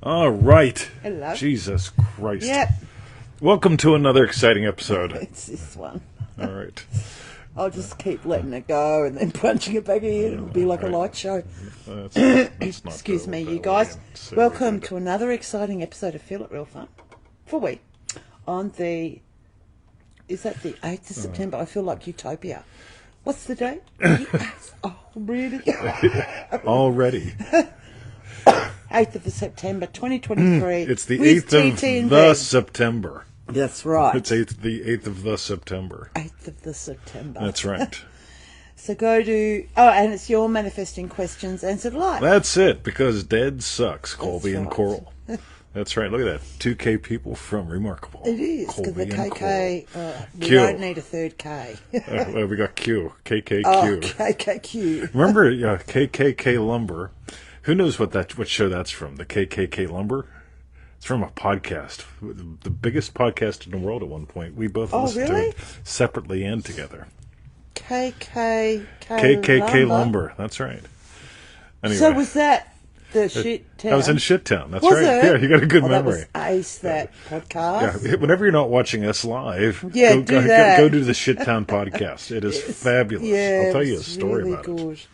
All right. Hello. Jesus Christ. Yep. Welcome to another exciting episode. It's this one. All right. I'll just keep letting it go and then punching it back in. It'll be like a light show. That's not Excuse the- me, that you way guys. and say Welcome we did to another exciting episode of Feel It Real Fun. For we. On the... Is that the 8th of September? I feel like Utopia. What's the date? Oh, really? it. Already. 8th of September, 2023. It's the with 8th TT of and the V. September. That's right. It's the 8th of the September. 8th of the September. That's right. So go to... Oh, and it's your manifesting questions answered live. That's it, because dead sucks, Colby and right. Coral. That's right. Look at that. 2K people from Remarkable. It is, because the Colby and KK... we Q. don't need a third K. Coral. We got Q. KKQ. Oh, KKQ. Remember KKK Lumber? Who knows what show that's from? The KKK Lumber? It's from a podcast. The biggest podcast in the world at one point. We both listened to it separately and together. KKK Lumber. That's right. Anyway. So was that the shit town? I was in Shit Town. That's Was right. it? Yeah, you got a good That memory. was ace, that podcast. Yeah, whenever you're not watching us live, Yeah, do that. go do the Shit Town podcast. It is fabulous. Yeah, I'll tell you a it's story really about good. it.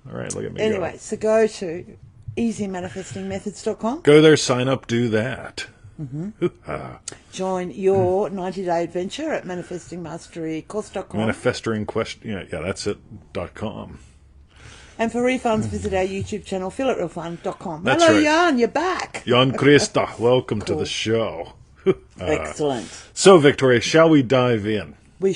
All right, look at me. Anyway, so go to easymanifestingmethods.com. Go there, sign up, do that. Join your 90-day adventure at manifestingmasterycourse.com. Manifesting question. Yeah, that's it. .com. And for refunds, visit our YouTube channel, feelitrealfun.com. That's Hello, right. Jan, you're back. Jan Krista, welcome to the show. Excellent. So, Victoria, shall we dive in? We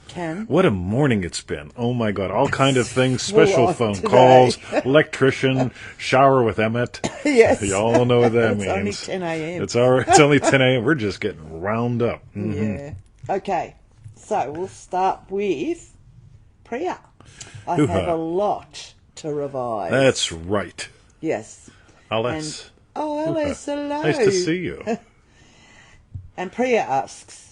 can. What a morning it's been. Oh, my God. All kind of things. Full Special on phone today. calls, electrician, shower with Emmett. Yes. You all know what that It's means. only 10 a.m. It's all right. It's only 10 a.m. We're just getting round up. Yeah. Okay. So we'll start with Priya. I have a lot to revise. That's right. Yes. Alice. Alice, hello. Nice to see you. And Priya asks,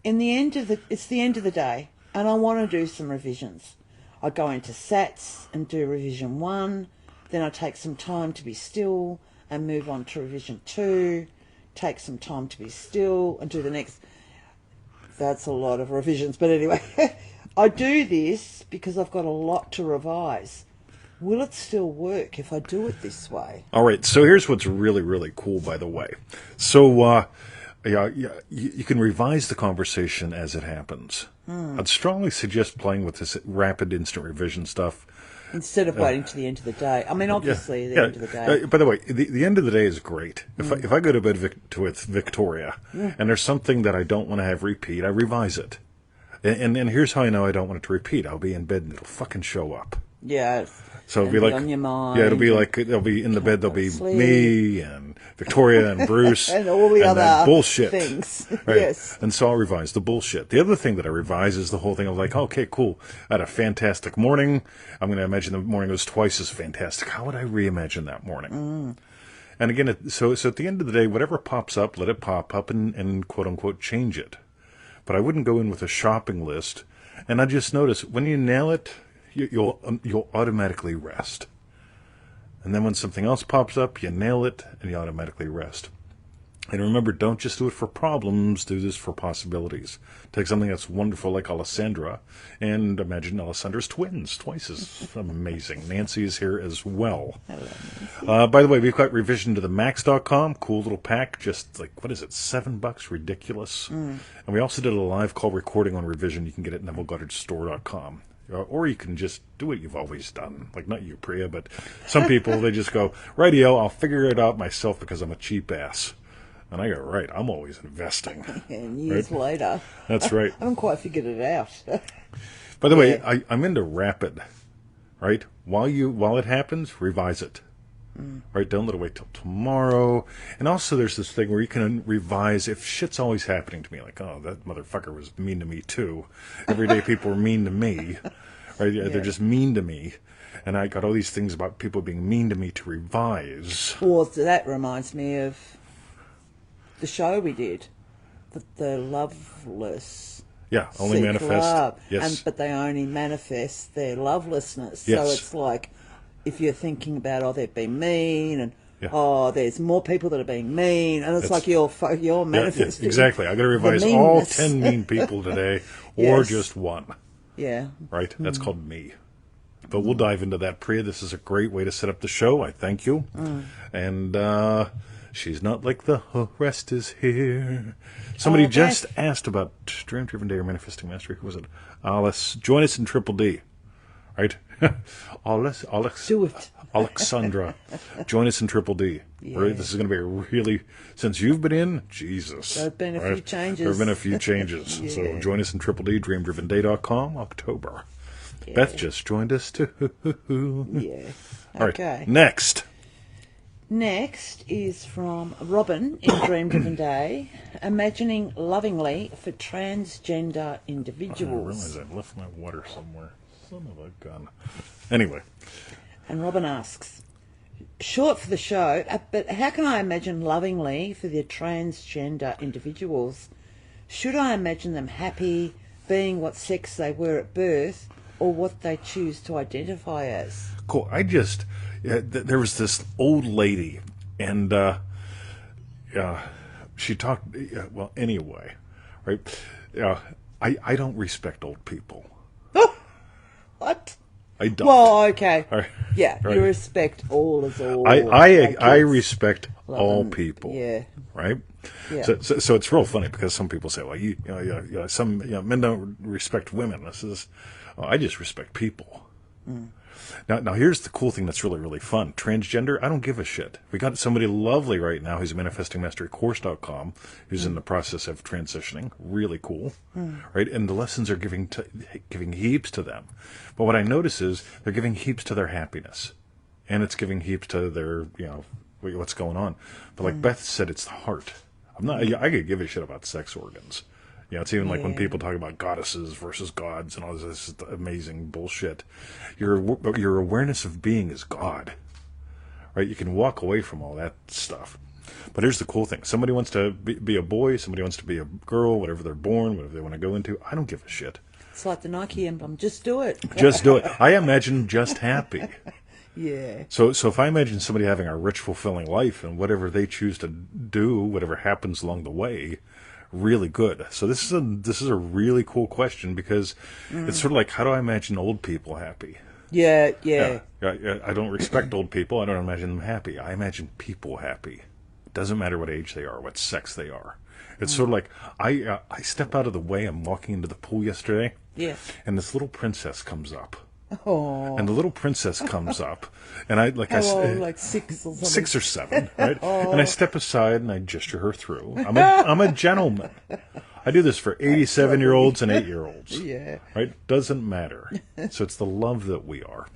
it's the end of the day, and I want to do some revisions. I go into SATs and do revision 1, then I take some time to be still and move on to revision 2, take some time to be still and do the next. That's a lot of revisions, but anyway, I do this because I've got a lot to revise. Will it still work if I do it this way? All right, so here's what's really, really cool, by the way. So, you can revise the conversation as it happens. I'd strongly suggest playing with this rapid instant revision stuff. Instead of waiting to the end of the day. I mean, obviously, the end of the day. By the way, the end of the day is great. If I go to bed with Victoria and there's something that I don't want to have repeat, I revise it. And here's how I know I don't want it to repeat. I'll be in bed and it'll fucking show up. Yeah. So it'll be like on your mind. Yeah, it'll be like they'll be in the bed. There'll be me and Victoria and Bruce and all the other that bullshit things. Right? Yes. And so I'll revise the bullshit. The other thing that I revise is the whole thing of like, okay, cool. I had a fantastic morning. I'm going to imagine the morning was twice as fantastic. How would I reimagine that morning? And again, so at the end of the day, whatever pops up, let it pop up and quote unquote change it. But I wouldn't go in with a shopping list. And I just notice when you nail it, you'll automatically rest. And then when something else pops up, you nail it and you automatically rest. And remember, don't just do it for problems, do this for possibilities. Take something that's wonderful like Alessandra and imagine Alessandra's twins, twice as amazing. Nancy is here as well. Hello, by the way, we've got revision to the max.com, cool little pack, just like, what is it, $7? Ridiculous. And we also did a live call recording on revision. You can get it at NevilleGoddardStore.com. Or you can just do what you've always done. Like, not you, Priya, but some people, they just go, rightio, I'll figure it out myself because I'm a cheap ass. And I go, right, I'm always investing. And years later. That's right. I haven't quite figured it out. By the way, I'm into rapid, right? While it happens, revise it. Right? Don't let it wait till tomorrow. And also there's this thing where you can revise if shit's always happening to me. Like, oh, that motherfucker was mean to me too. Every day people were mean to me. Right? Yeah. They're just mean to me. And I got all these things about people being mean to me to revise. Well, that reminds me of the show we did. The loveless. Yeah, only manifest. Love. Yes. But they only manifest their lovelessness. Yes. So it's like, if you're thinking about, oh, they've been mean and oh, there's more people that are being mean, and it's like you're manifesting. Exactly. I got to revise all 10 mean people today, or just one. Yeah. Right? That's called me. But we'll dive into that, Priya. This is a great way to set up the show. I thank you. And she's not like the rest is here. Somebody just asked about Dream-Driven Day or Manifesting Mastery. Who was it? Let's join us in Triple D. Right? Do it. Alexandra, join us in Triple D. Yeah. Right? This is going to be a really, since you've been in, Jesus. There have been a few changes. There have been a few changes. So join us in Triple D, dreamdrivenday.com, October. Yeah. Beth just joined us too. Yeah. All okay. Right. Next. Next is from Robin in Dream Driven Day, imagining lovingly for transgender individuals. I realize I left my water somewhere. Son of a gun. Anyway. And Robin asks, short for the show, but how can I imagine lovingly for the transgender individuals? Should I imagine them happy, being what sex they were at birth, or what they choose to identify as? Cool. There was this old lady, and she talked, well, anyway, right? I don't respect old people. What? I don't. Well, okay. Right. Yeah, Right. you respect all as all. I respect all people. Yeah. Right. Yeah. So it's real funny because some people say, well, some men don't respect women. I just respect people. Now here's the cool thing that's really, really fun. Transgender, I don't give a shit. We got somebody lovely right now who's manifestingmasterycourse.com who's in the process of transitioning. Really cool. Right? And the lessons are giving heaps to them. But what I notice is they're giving heaps to their happiness. And it's giving heaps to their, what's going on. But like Beth said, it's the heart. I could give a shit about sex organs. It's even like when people talk about goddesses versus gods and all this amazing bullshit. Your awareness of being is God, right? You can walk away from all that stuff. But here's the cool thing. Somebody wants to be a boy, somebody wants to be a girl, whatever they're born, whatever they want to go into. I don't give a shit. It's like the Nike emblem. Just do it. Just do it. I imagine just happy. Yeah. So if I imagine somebody having a rich, fulfilling life and whatever they choose to do, whatever happens along the way, really good. So this is a really cool question because it's sort of like, how do I imagine old people happy? Yeah. I don't respect old people. I don't imagine them happy. I imagine people happy. It doesn't matter what age they are, what sex they are. It's sort of like I step out of the way. I'm walking into the pool yesterday. Yeah. And this little princess comes up. Oh. And the little princess comes up, and like 6 or something. 6 or 7, right? And I step aside and I gesture her through. I'm a gentleman. I do this for 87-year-olds and 8-year-olds. Yeah. Right? Doesn't matter. So it's the love that we are.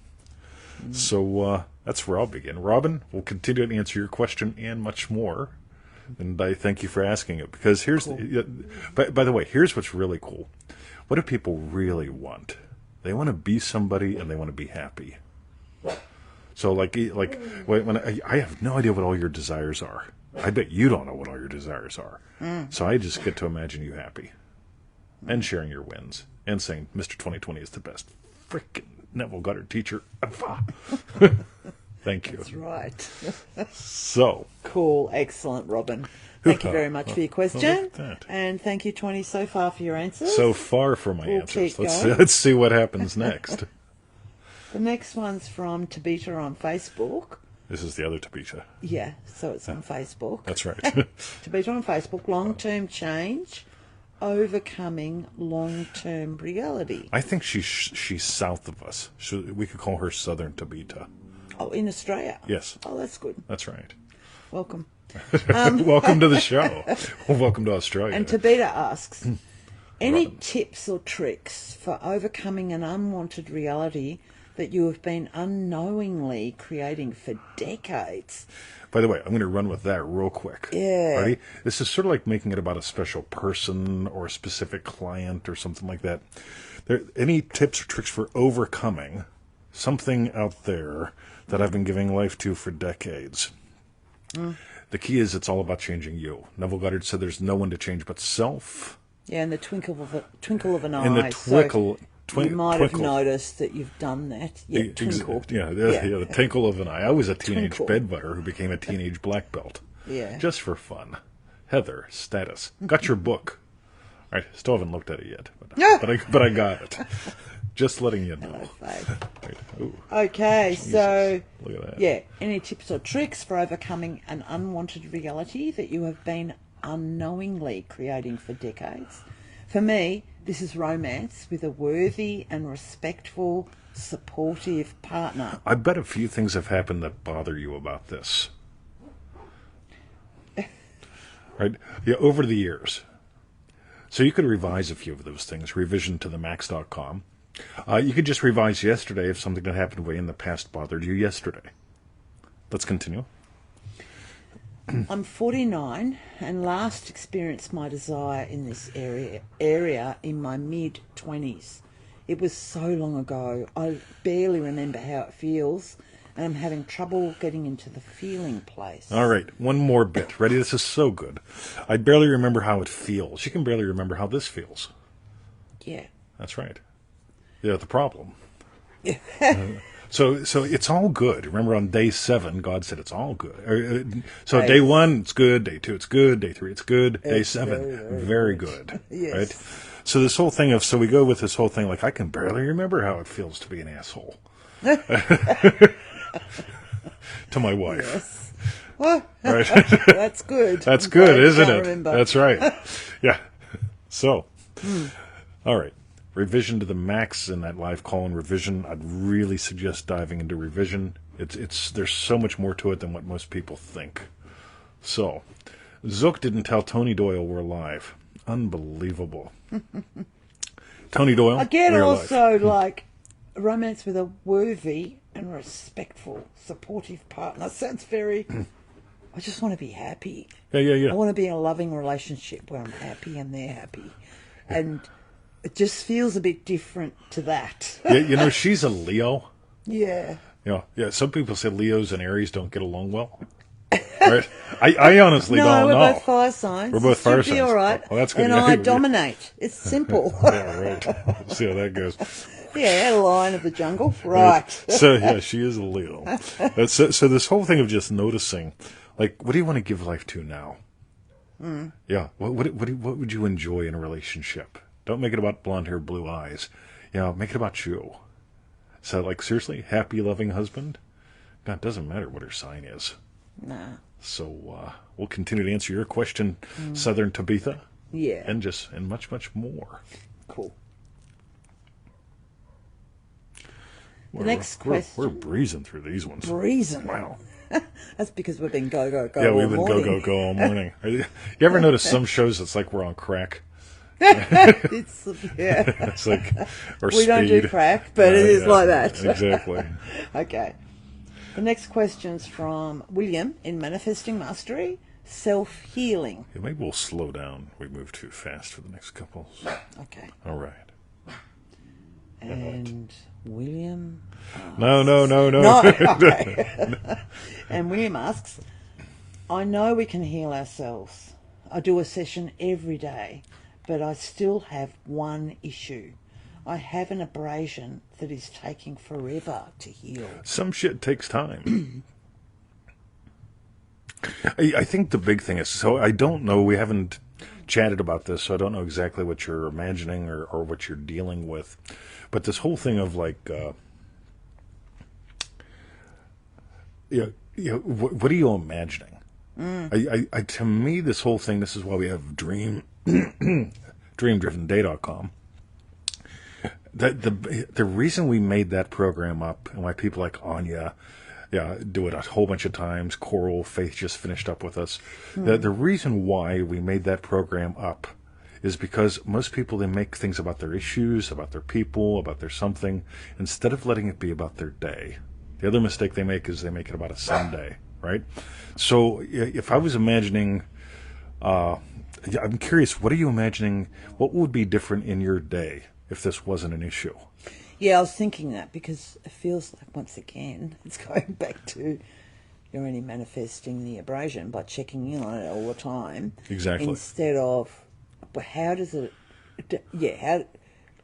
So that's where I'll begin. Robin, we'll continue to answer your question and much more. And I thank you for asking it because here's by the way, here's what's really cool. What do people really want? They want to be somebody and they want to be happy. So like when I have no idea what all your desires are. I bet you don't know what all your desires are. So I just get to imagine you happy and sharing your wins and saying Mr. 2020 is the best freaking Neville Goddard teacher ever. Thank you. That's right. So cool. Excellent, Robin. Thank you very much for your question. And thank you, 20, so far for your answers. So far for my answers. Let's see what happens next. The next one's from Tabitha on Facebook. This is the other Tabitha. Yeah, so it's on Facebook. That's right. Tabitha on Facebook, long-term change, overcoming long-term reality. I think she's south of us. We could call her Southern Tabitha. Oh, in Australia? Yes. Oh, that's good. That's right. Welcome. Welcome to the show. Welcome to Australia. And Tabitha asks, any tips or tricks for overcoming an unwanted reality that you have been unknowingly creating for decades? By the way, I'm going to run with that real quick. Yeah. Ready? This is sort of like making it about a special person or a specific client or something like that. Any tips or tricks for overcoming something out there that I've been giving life to for decades? The key is it's all about changing you. Neville Goddard said there's no one to change but self. Yeah, in the twinkle of an eye. In the you might have noticed that you've done that. Yeah, twinkle. The tinkle of an eye. I was a teenage Twinkle. bedbutter who became a teenage black belt. Yeah. Just for fun. Heather, status. Got your book. All right, still haven't looked at it yet, but I got it. Just letting you know. Hello, Faith. Right. Ooh, Okay, Jesus. so Look at that. yeah, any tips or tricks for overcoming an unwanted reality that you have been unknowingly creating for decades? For me, this is romance with a worthy and respectful, supportive partner. I bet a few things have happened that bother you about this. Right? Yeah, over the years. So you could revise a few of those things. Revision to the max.com. You could just revise yesterday if something that happened way in the past bothered you yesterday. Let's continue. I'm 49 and last experienced my desire in this area in my mid-20s. It was so long ago, I barely remember how it feels, and I'm having trouble getting into the feeling place. All right, one more bit. Ready? This is so good. I barely remember how it feels. You can barely remember how this feels. Yeah. That's right. Yeah, the problem. So it's all good. Remember, on day 7, God said it's all good. So day 1, it's good. Day 2, it's good. Day 3, it's good. Day 7, very good. Yes. Right? So this whole thing so we go with this whole thing like, I can barely remember how it feels to be an asshole. To my wife. Yes. Well, Right? that's good. That's I'm good, glad you isn't can't it? remember. That's right. Yeah. So, all right. Revision to the max in that live call-in revision. I'd really suggest diving into revision. There's so much more to it than what most people think. So, Zook didn't tell Tony Doyle we're live. Unbelievable. Tony Doyle, Again, we're also, live. like, romance with a worthy and respectful, supportive partner. Sounds very... I just want to be happy. Yeah. I want to be in a loving relationship where I'm happy and they're happy. And it just feels a bit different to that. Yeah, she's a Leo. Yeah. Yeah. Some people say Leos and Aries don't get along well. Right? I honestly No, don't we're know. both fire signs. We're both It fire should be signs. all right. Oh, that's good. And Yeah, I yeah. dominate. It's simple. Yeah, right. We'll see how that goes. Yeah, lion of the jungle. Right. So, yeah, she is a Leo. So this whole thing of just noticing, like, what do you want to give life to now? Yeah. What would you enjoy in a relationship? Don't make it about blonde hair, blue eyes. Make it about you. So, like, seriously, happy, loving husband? God, it doesn't matter what her sign is. Nah. So, we'll continue to answer your question, Southern Tabitha. Yeah. And much, much more. Cool. The next question. We're breezing through these ones. Breezing. Wow. That's because we've been go Yeah, all we've been morning. go all morning. You ever notice some shows it's like we're on crack? It's like, or we don't do speed. crack, but it is like that. Exactly. Okay. The next question's from William in Manifesting Mastery, Self-Healing. Yeah, maybe we'll slow down. We move too fast for the next couple. Okay. All right. And William... No. No, okay. And William asks, I know we can heal ourselves. I do a session every day, but I still have one issue. I have an abrasion that is taking forever to heal. Some shit takes time. I think the big thing is, so I don't know, we haven't chatted about this, so I don't know exactly what you're imagining or what you're dealing with. But this whole thing of like, what are you imagining? To me, this whole thing, this is why we have dreamdrivenday.com. The reason we made that program up, and why people like Anya, do it a whole bunch of times, Coral, Faith just finished up with us. The reason why we made that program up is because most people, they make things about their issues, about their people, about their something, instead of letting it be about their day. The other mistake they make is they make it about a Sunday, right? So if I was imagining, I'm curious, what are you imagining, what would be different in your day if this wasn't an issue? Yeah, I was thinking that because it feels like, once again, it's going back to you're only manifesting the abrasion by checking in on it all the time. Exactly. Instead of, how does it,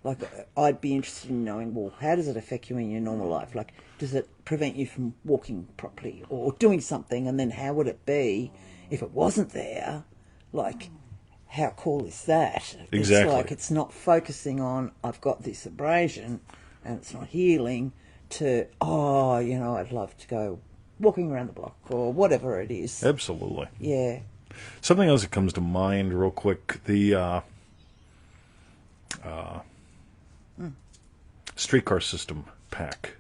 Like, I'd be interested in knowing, well, how does it affect you in your normal life? Like, does it prevent you from walking properly or doing something? And then how would it be if it wasn't there? Like, how cool is that? Exactly. It's like it's not focusing on, I've got this abrasion and it's not healing, to, I'd love to go walking around the block or whatever it is. Absolutely. Yeah. Something else that comes to mind real quick, the streetcar system pack.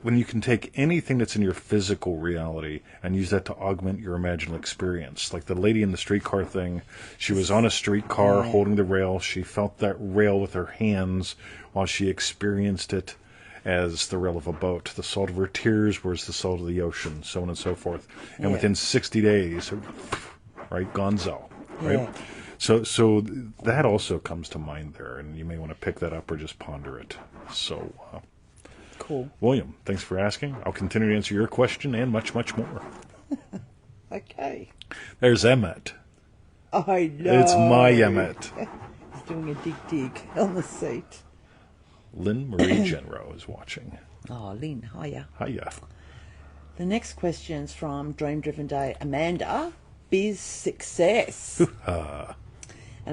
When you can take anything that's in your physical reality and use that to augment your imaginal experience. Like the lady in the streetcar thing, she was on a streetcar holding the rail. She felt that rail with her hands while she experienced it as the rail of a boat. The salt of her tears was the salt of the ocean, so on and so forth. And within 60 days, right, gonzo, right? Yeah. So that also comes to mind there, and you may want to pick that up or just ponder it. So, Cool. William, thanks for asking. I'll continue to answer your question and much, much more. Okay. There's Emmett. I know. It's my Emmett. He's doing a dig on the seat. Lynn Marie Genro is watching. Oh, Lynn, hiya. Hiya. The next question's from Dream Driven Day, Amanda, Biz Success. And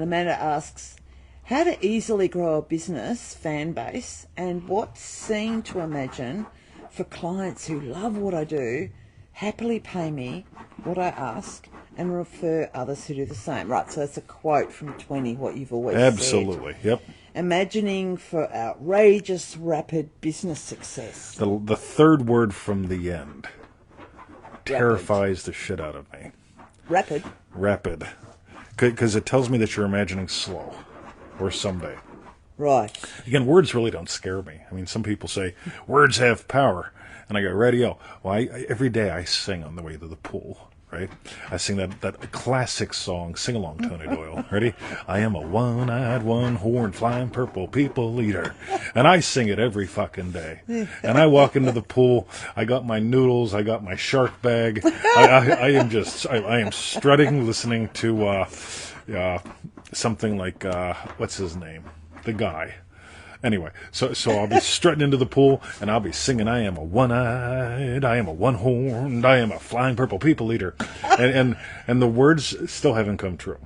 Amanda asks, how to easily grow a business fan base and what scene to imagine for clients who love what I do, happily pay me what I ask, and refer others who do the same. Right, so that's a quote from 20, what you've always Absolutely, said. yep. Imagining for outrageous, rapid business success. The third word from the end terrifies the shit out of me. Rapid? Rapid. Because it tells me that you're imagining slow or someday. Right. Again, words really don't scare me. I mean, some people say, words have power. And I go, radio. Well, every day I sing on the way to the pool, right? I sing that classic song, Sing Along, Tony Doyle. Ready? I am a one-eyed, one-horned, flying purple people eater. And I sing it every fucking day. And I walk into the pool. I got my noodles. I got my shark bag. I am strutting, listening to something like, what's his name? The guy. Anyway, so I'll be strutting into the pool, and I'll be singing, I am a one-eyed, I am a one-horned, I am a flying purple people eater. And the words still haven't come true,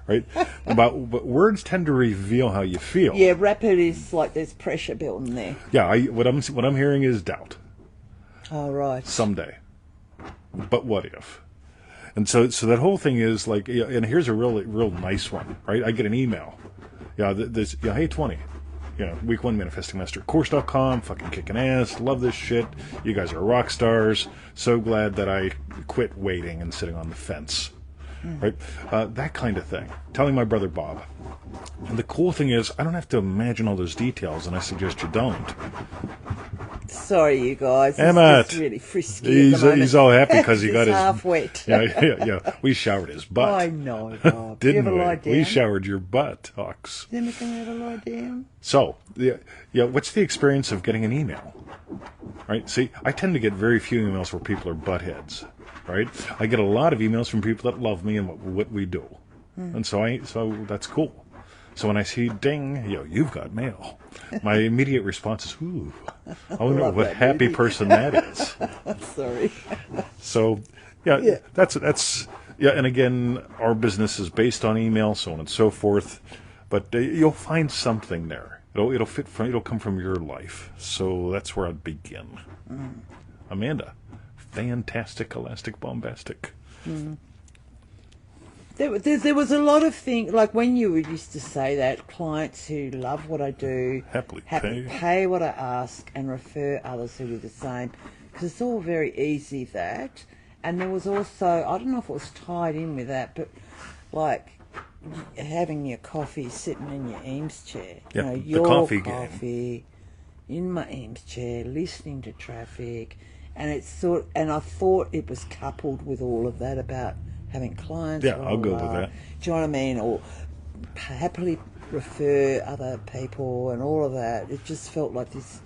right? But words tend to reveal how you feel. Yeah, rapid is like there's pressure building there. Yeah, what I'm hearing is doubt. Oh, right. Someday. But what if? And so that whole thing is like, and here's a real nice one, right? I get an email. Hey, 20. Week 1 Manifesting Master Course.com, fucking kicking ass, love this shit. You guys are rock stars. So glad that I quit waiting and sitting on the fence. Right? That kind of thing. Telling my brother Bob. And the cool thing is, I don't have to imagine all those details, and I suggest you don't. Sorry, you guys. Emmett. He's really frisky. He's all happy because he got his half wet. Yeah. We showered his butt. I know, Bob. Didn't you ever we? lie down? We showered your butt, Hawks. Does anything ever lie down? So, what's the experience of getting an email? Right? See, I tend to get very few emails where people are buttheads. Right? I get a lot of emails from people that love me and what we do, and so that's cool. So when I see ding, you've got mail, my immediate response is, ooh, I wonder what happy person that is. Sorry. So, that's and again, our business is based on email, so on and so forth. But you'll find something there. It'll come from your life. So that's where I'd begin. Amanda, fantastic, elastic, bombastic. There was a lot of things, like when you used to say that, clients who love what I do, Happily pay what I ask, and refer others who do the same. Because it's all very easy, that. And there was also, I don't know if it was tied in with that, but like having your coffee sitting in your Eames chair. The coffee game. In my Eames chair, listening to traffic. And I thought it was coupled with all of that about having clients. Yeah, I'll go with that. Do you know what I mean? Or happily refer other people and all of that. It just felt like this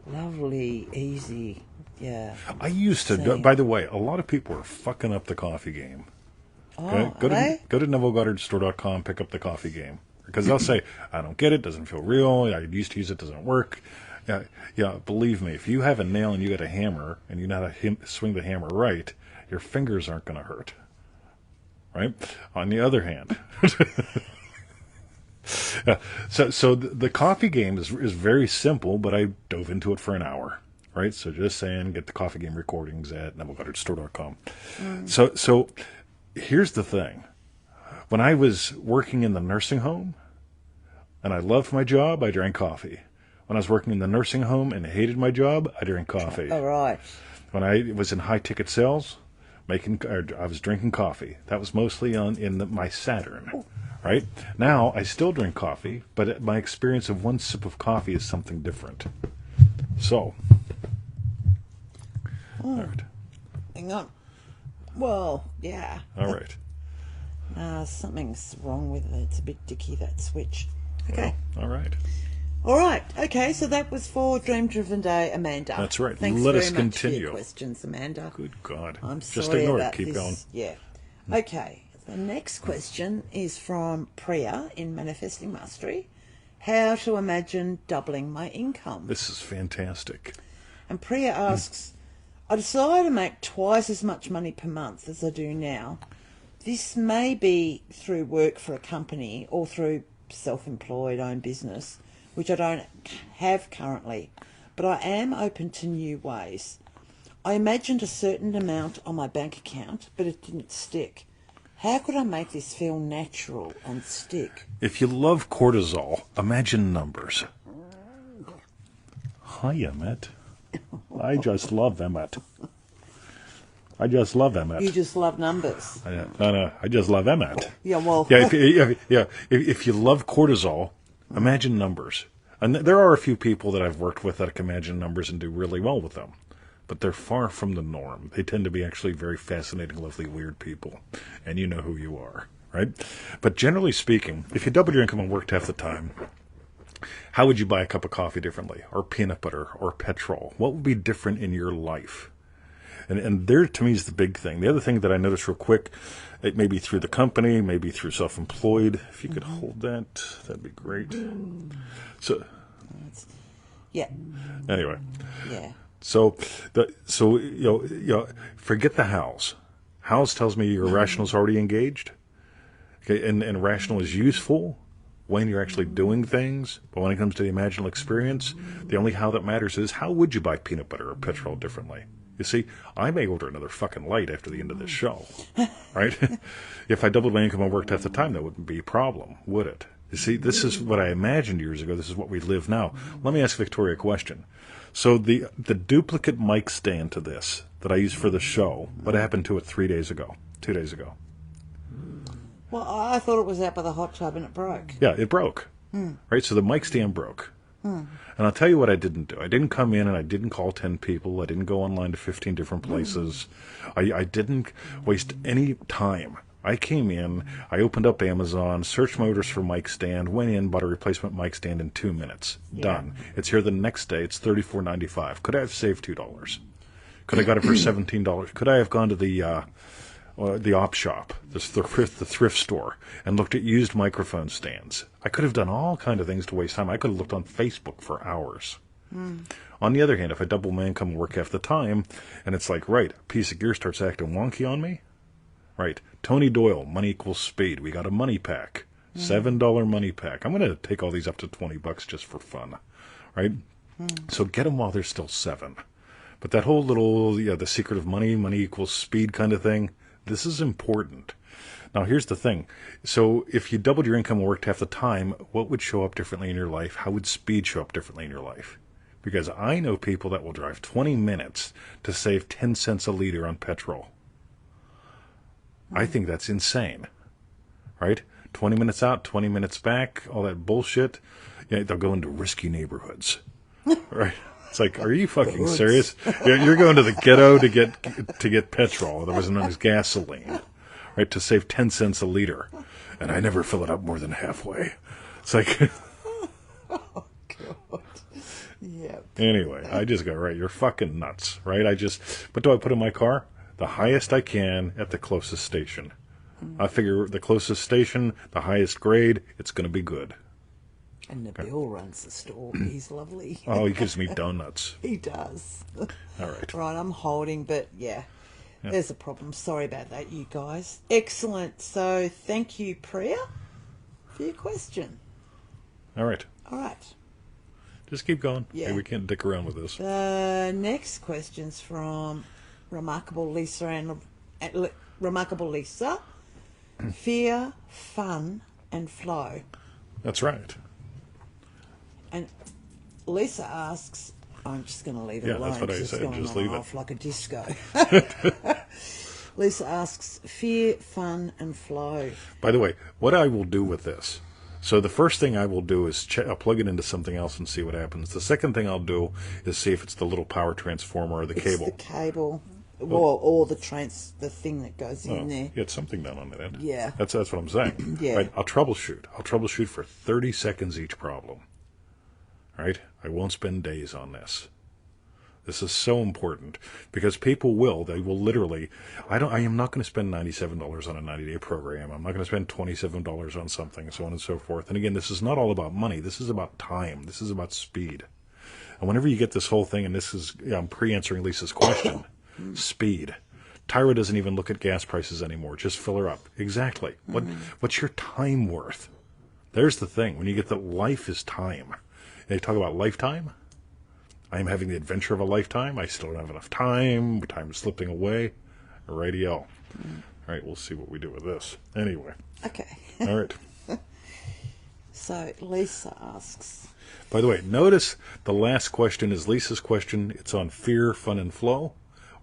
lovely, easy, I used to, by the way, a lot of people are fucking up the coffee game. Oh, Go to NevilleGoddardStore.com, pick up the coffee game. Because they'll say, I don't get it, doesn't feel real, I used to use it, doesn't work. Yeah, believe me, if you have a nail and you got a hammer and you know how to swing the hammer right, your fingers aren't going to hurt. Right? On the other hand, so the coffee game is very simple, but I dove into it for an hour. Right? So just saying, get the coffee game recordings at NevilleGoddardStore.com. So here's the thing. When I was working in the nursing home and I loved my job, I drank coffee. When I was working in the nursing home and hated my job, I drank coffee. All right. When I was in high-ticket sales, I was drinking coffee. That was mostly my Saturn, right? Now, I still drink coffee, but my experience of one sip of coffee is something different. So, all right. Hang on. Well, yeah. All right. Something's wrong with it. It's a bit dicky, that switch. Okay. Well, all right. All right. Okay, so that was for Dream Driven Day, Amanda. That's right. Thanks Let very us much continue. for your questions, Amanda. Good God. I'm Just sorry ignore about it. Keep this. going. Yeah. Okay. The next question is from Priya in Manifesting Mastery. How to imagine doubling my income. This is fantastic. And Priya asks, I desire to make twice as much money per month as I do now. This may be through work for a company or through self-employed own business, which I don't have currently, but I am open to new ways. I imagined a certain amount on my bank account, but it didn't stick. How could I make this feel natural and stick? If you love cortisol, imagine numbers. Hi, Emmett. I just love Emmett. I just love Emmett. You just love numbers. No, I just love Emmett. Yeah, well... If you love cortisol, imagine numbers. And there are a few people that I've worked with that can imagine numbers and do really well with them. But they're far from the norm. They tend to be actually very fascinating, lovely, weird people. And you know who you are, right? But generally speaking, if you doubled your income and worked half the time, how would you buy a cup of coffee differently? Or peanut butter? Or petrol? What would be different in your life? And there, to me, is the big thing. The other thing that I noticed real quick, it may be through the company, maybe through self-employed. If you could hold that, that'd be great. So, yeah. Anyway. Yeah. So forget the hows. Hows tells me your rational is already engaged. Okay, and rational is useful when you're actually doing things. But when it comes to the imaginal experience, the only how that matters is how would you buy peanut butter or petrol differently? You see, I may order another fucking light after the end of this show, right? If I doubled my income and worked half the time, that wouldn't be a problem, would it? You see, this is what I imagined years ago. This is what we live now. Let me ask Victoria a question. So the duplicate mic stand to this that I used for the show, what happened to it 2 days ago? Well, I thought it was out by the hot tub and it broke. Yeah, it broke. Right, so the mic stand broke. And I'll tell you what I didn't do. I didn't come in and I didn't call 10 people. I didn't go online to 15 different places. I didn't waste any time. I came in, I opened up Amazon, searched my orders for mic stand, went in, bought a replacement mic stand in 2 minutes. Yeah. Done. It's here the next day. It's $34.95. Could I have saved $2? Could I got it for $17? Could I have gone to the op shop, the thrift store, and looked at used microphone stands? I could have done all kinds of things to waste time. I could have looked on Facebook for hours. On the other hand, if I double my income and work half the time, and it's like, right, a piece of gear starts acting wonky on me, right, Tony Doyle, Money Equals Speed. We got a money pack, $7 money pack. I'm going to take all these up to $20 just for fun, right? So get them while they're still $7. But that whole little, the secret of money equals speed kind of thing, this is important. Now, here's the thing. So if you doubled your income and worked half the time, what would show up differently in your life? How would speed show up differently in your life? Because I know people that will drive 20 minutes to save 10 cents a liter on petrol. I think that's insane, right? 20 minutes out, 20 minutes back, all that bullshit. Yeah, they'll go into risky neighborhoods, right? It's like, are you fucking serious? You're going to the ghetto to get petrol, otherwise known as gasoline, right? To save 10 cents a liter, and I never fill it up more than halfway. It's like, oh God, yeah. Anyway, I just go, right, you're fucking nuts, right? What do I put in my car? The highest I can at the closest station. I figure the closest station, the highest grade, it's going to be good. And Neville runs the store. He's lovely. Oh, he gives me donuts. He does. All right. Right, I'm holding, but yeah, there's a problem. Sorry about that, you guys. Excellent. So thank you, Priya, for your question. All right. All right. Just keep going. Yeah. Hey, we can't dick around with this. The next question's from Remarkable Lisa Remarkable Lisa. Fear, fun, and flow. That's right. And Lisa asks, I'm just going to leave it Yeah, alone. that's what I It's said. going Just on leave it. off like a disco. Lisa asks, fear, fun, and flow. By the way, what I will do with this. So the first thing I will do is I'll plug it into something else and see what happens. The second thing I'll do is see if it's the little power transformer or the cable. It's the cable. Or the thing that goes in there. Yeah, it's something down on that end. Yeah. That's what I'm saying. Yeah. Right? I'll troubleshoot for 30 seconds each problem. Right? I won't spend days on this. This is so important because people they will literally, I am not going to spend $97 on a 90-day program. I'm not going to spend $27 on something, so on and so forth. And again, this is not all about money. This is about time. This is about speed. And whenever you get this whole thing, and this is, I'm pre-answering Lisa's question, speed. Tyra doesn't even look at gas prices anymore. Just fill her up. Exactly. What's your time worth? There's the thing. When you get that life is time. They talk about lifetime. I am having the adventure of a lifetime. I still don't have enough time. Time is slipping away. Radio. All right, we'll see what we do with this. Anyway. Okay. All right. So Lisa asks. By the way, notice the last question is Lisa's question. It's on fear, fun, and flow.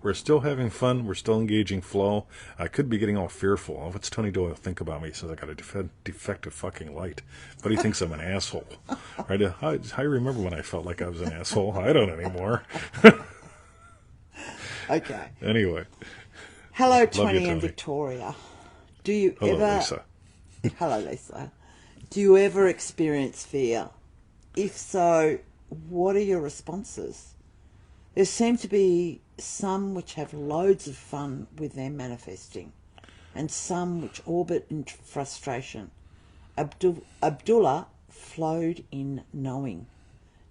We're still having fun. We're still engaging flow. I could be getting all fearful. Oh, what's Tony Doyle think about me? He says I got a defective fucking light. But he thinks I'm an asshole. Right? I remember when I felt like I was an asshole. I don't anymore. Okay. Anyway. Hello, you, Tony Tony. and Victoria. Do you Hello, ever... Lisa. Hello, Lisa. Do you ever experience fear? If so, what are your responses? There seem to be some which have loads of fun with their manifesting, and some which orbit in frustration. Abdullah flowed in knowing.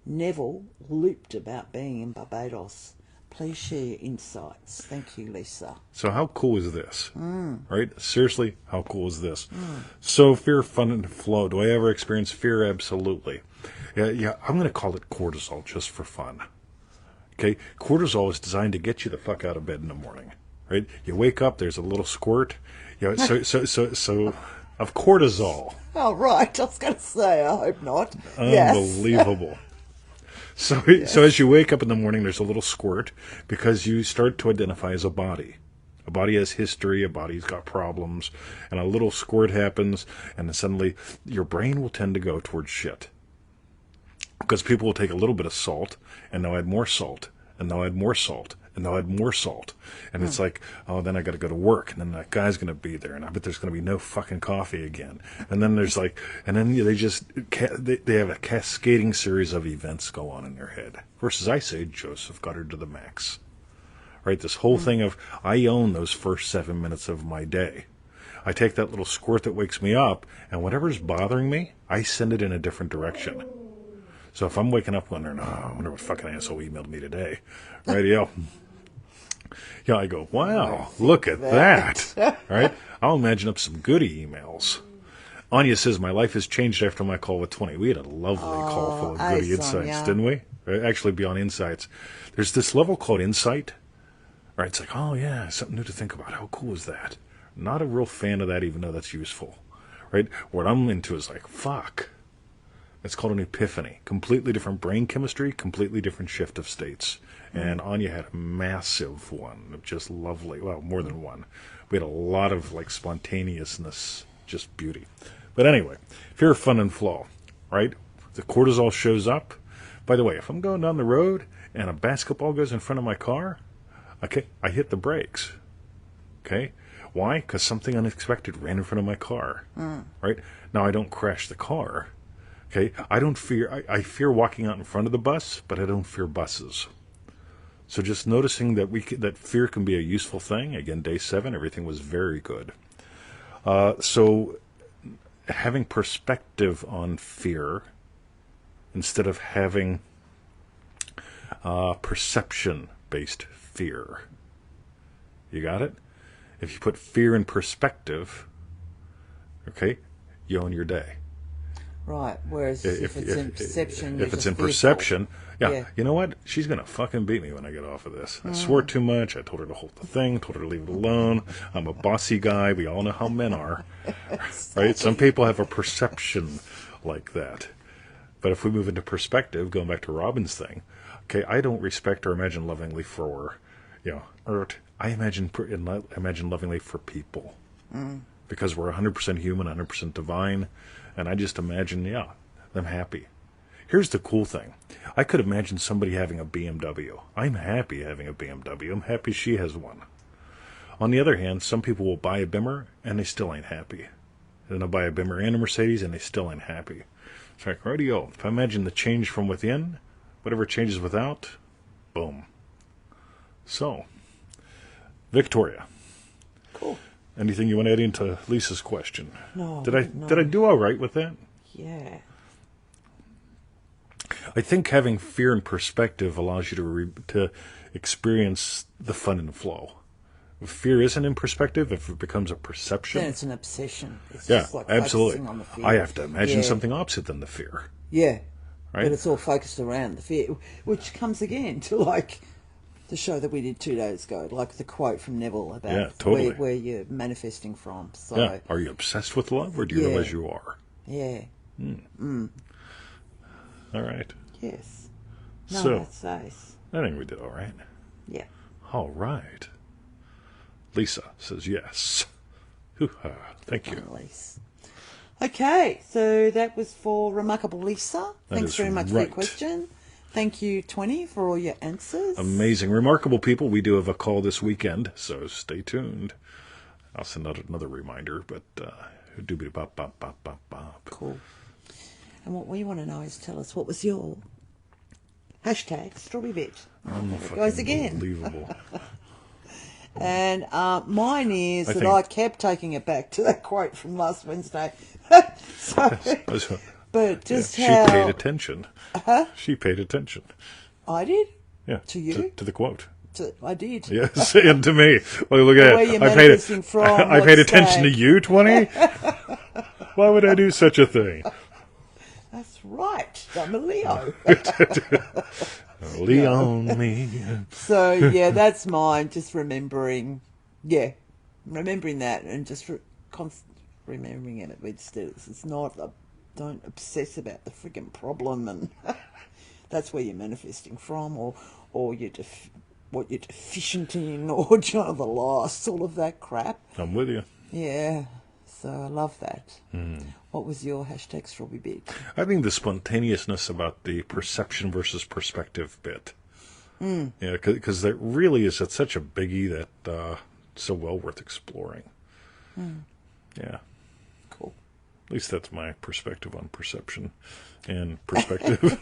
Neville looped about being in Barbados. Please share your insights. Thank you, Lisa. So how cool is this? Right? Seriously, how cool is this? So fear, fun, and flow. Do I ever experience fear? Absolutely. Yeah. I'm going to call it cortisol just for fun. Okay? Cortisol is designed to get you the fuck out of bed in the morning. Right? You wake up, there's a little squirt. So of cortisol. Oh, right. I was going to say, I hope not. Unbelievable. So as you wake up in the morning, there's a little squirt because you start to identify as a body. A body has history, a body's got problems, and a little squirt happens, and then suddenly your brain will tend to go towards shit. Because people will take a little bit of salt, and they'll add more salt, and they'll add more salt, and they'll add more salt. And it's like, oh, then I got to go to work, and then that guy's going to be there, and I bet there's going to be no fucking coffee again. And then there's like, and then they have a cascading series of events go on in their head. Versus I say, Joseph Goddard to the max. Right? This whole thing of, I own those first 7 minutes of my day. I take that little squirt that wakes me up, and whatever's bothering me, I send it in a different direction. So if I'm waking up wondering, I wonder what fucking asshole emailed me today. Radio. Yeah, I go, wow, look at that. Right? I'll imagine up some goody emails. Anya says, my life has changed after my call with 20. We had a lovely call full of goody insights, didn't we? Actually, beyond insights. There's this level called insight. Right? It's like, oh, yeah, something new to think about. How cool is that? Not a real fan of that, even though that's useful. Right? What I'm into is like, fuck. It's called an epiphany. Completely different brain chemistry, completely different shift of states. And Anya had a massive one, just lovely. Well, more than one. We had a lot of like spontaneousness, just beauty. But anyway, fear, fun, and flow, right? The cortisol shows up. By the way, if I'm going down the road and a basketball goes in front of my car, okay, I hit the brakes. Okay? Why? Because something unexpected ran in front of my car. Right? Now, I don't crash the car. Okay, I fear walking out in front of the bus, but I don't fear buses. So just noticing that that fear can be a useful thing. Again, day 7, everything was very good. So having perspective on fear instead of having perception-based fear. You got it? If you put fear in perspective, okay, you own your day. Right. Whereas if it's in perception, if it's in perception, you know what? She's gonna fucking beat me when I get off of this. I swore too much. I told her to hold the thing. Told her to leave it alone. I'm a bossy guy. We all know how men are, right? Some people have a perception like that. But if we move into perspective, going back to Robin's thing, okay, I don't respect or imagine lovingly for, Earth. I imagine lovingly for people. Because we're 100% human, 100% divine, and I just imagine, them happy. Here's the cool thing. I could imagine somebody having a BMW. I'm happy having a BMW. I'm happy she has one. On the other hand, some people will buy a Bimmer, and they still ain't happy. And they'll buy a Bimmer and a Mercedes, and they still ain't happy. It's like, radio. If I imagine the change from within, whatever changes without, boom. So, Victoria. Cool. Anything you want to add into Lisa's question? No. Did I do all right with that? Yeah. I think having fear and perspective allows you to experience the fun and the flow. If fear isn't in perspective, if it becomes a perception, then it's an obsession. It's just like absolutely. On the fear. I have to imagine something opposite than the fear. Yeah. Right? But it's all focused around the fear, which comes again to like the show that we did 2 days ago, like the quote from Neville about where you're manifesting from. So, are you obsessed with love, or do you realize you are? Yeah. All right. Yes. No, So, that's nice. I think we did all right. Yeah. All right. Lisa says yes. Hoo-ha. Thank you. Lisa. Okay, so that was for Remarkable Lisa. Thanks very much for your question. Thank you, 20, for all your answers. Amazing. Remarkable people. We do have a call this weekend, so stay tuned. I'll send out another reminder, but doobie-bop-bop-bop-bop-bop. Cool. And what we want to know is tell us, what was your hashtag strawberry bit? There it goes again. Unbelievable. And mine is that I kept taking it back to that quote from last Wednesday. But just she how... paid attention. She paid attention. I did? Yeah. To you? To the quote. I did. Yes, and to me. Well, look at it. I paid attention to you, 20? Why would I do such a thing? That's right. I'm a Leo. Leon me. So, yeah, that's mine. Just remembering that and just remembering it. It's not, don't obsess about the frigging problem, and that's where you're manifesting from, or what you're deficient in, or the loss, all of that crap. I'm with you. Yeah. So I love that. What was your hashtag strawberry bit? I think the spontaneousness about the perception versus perspective bit. Yeah, because that really is such a biggie that it's so well worth exploring. Yeah. Cool. At least that's my perspective on perception and perspective.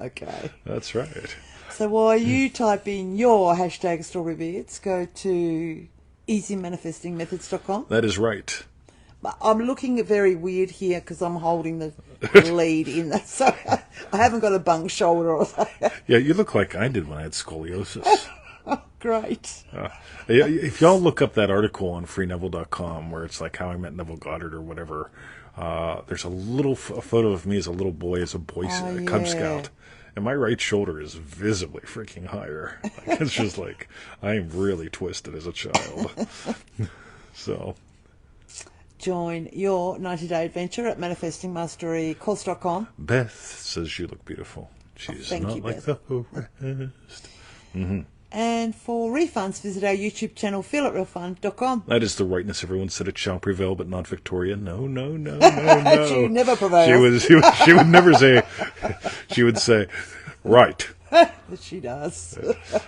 Okay. That's right. So while you type in your hashtag strawberry bits, go to easymanifestingmethods.com. That is right. I'm looking very weird here because I'm holding the lead in that, so I haven't got a bung shoulder or something. Yeah, you look like I did when I had scoliosis. Oh, great. If y'all look up that article on freeneville.com where it's like how I met Neville Goddard or whatever, there's a photo of me as a little boy, as a Cub Scout. And my right shoulder is visibly freaking higher. Like, it's just like, I'm really twisted as a child. So. Join your 90-day adventure at manifestingmasterycourse.com. Beth says you look beautiful. She's not like the rest. And for refunds, visit our YouTube channel, feelitrealfun.com. That is the rightness everyone said it shall prevail, but not Victoria. No. She never prevails. She would never say, she would say, right. She does.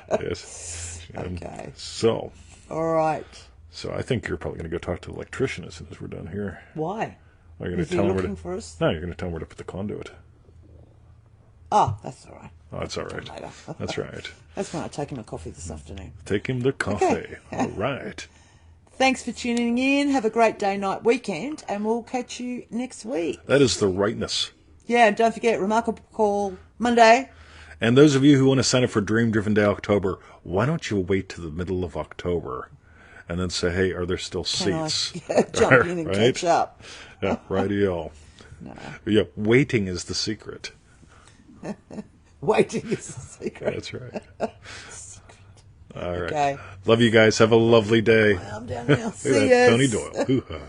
Yes. Okay. So. All right. So I think you're probably going to go talk to the electrician as soon as we're done here. Why? Are you going to tell him for us? No, you're going to tell him where to put the conduit. Oh, that's all right. Oh, that's all right. That's right. That's when I take him a coffee this afternoon. Take him the coffee. Okay. All right. Thanks for tuning in. Have a great day, night, weekend, and we'll catch you next week. That is the rightness. Yeah, and don't forget, Remarkable Call Monday. And those of you who want to sign up for Dream Driven Day October, why don't you wait to the middle of October and then say, hey, are there still seats? Jump in and catch up. Yeah, rightio. No. Yeah, waiting is the secret. Waiting is the secret. That's right. All right. Okay. Love you guys. Have a lovely day. I'm down now. Look at See that, ya. Tony Doyle. Hoo-ha.